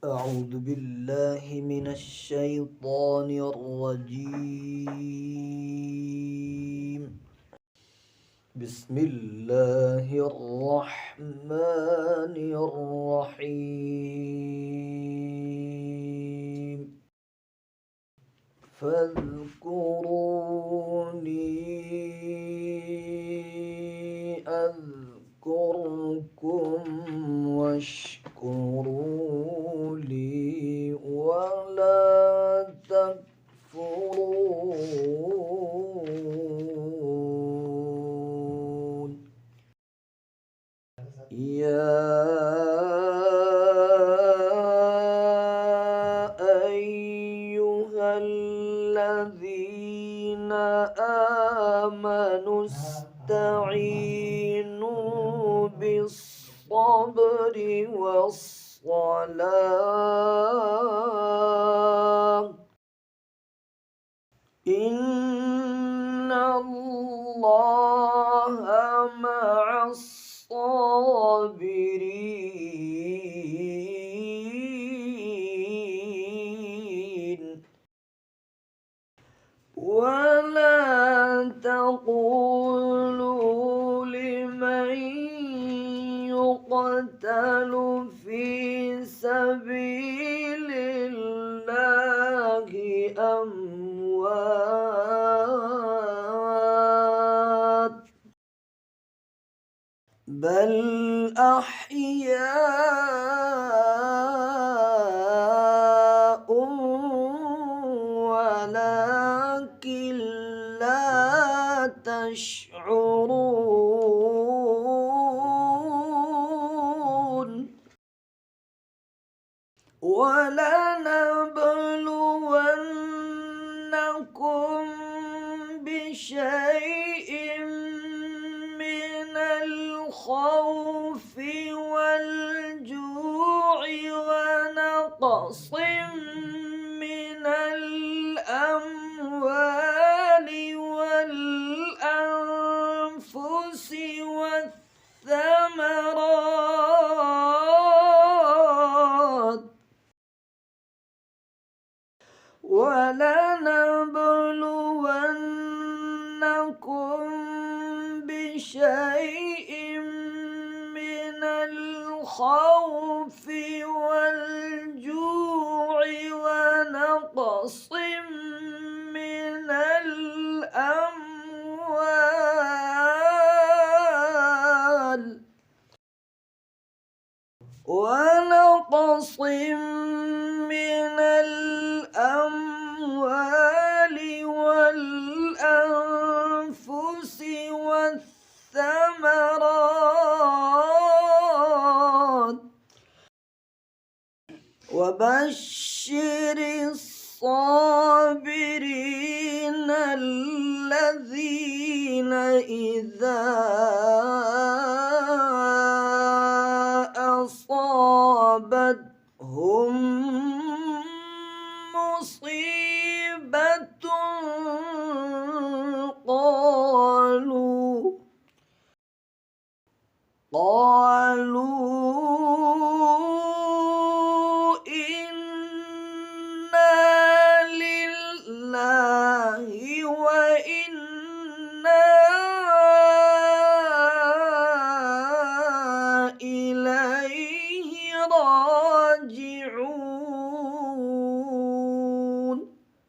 أعوذ بالله من الشيطان الرجيم. بسم الله الرحمن الرحيم. فاذكروني أذكركم واشكروا لي ولا تكفرون. يا أيها الذين آمنوا استعينوا بالصبر والصلاة إن الله مع الصابرين. ولا تقولوا لمن يقتل في سبيل الله أموات بل أحياء ولكن لا تشعرون. ولنبلونكم بشيء من الخوف والجوع ونقص من الأموال والأنفس والثمرات ولنبلونكم بشيء من الخوف والجوع ونقص من الأموال والأنفس والثمرات وبشر الصابرين الذين إذا أصابتهم مصيبة قالوا إنا لله وإنا إليه راجعون.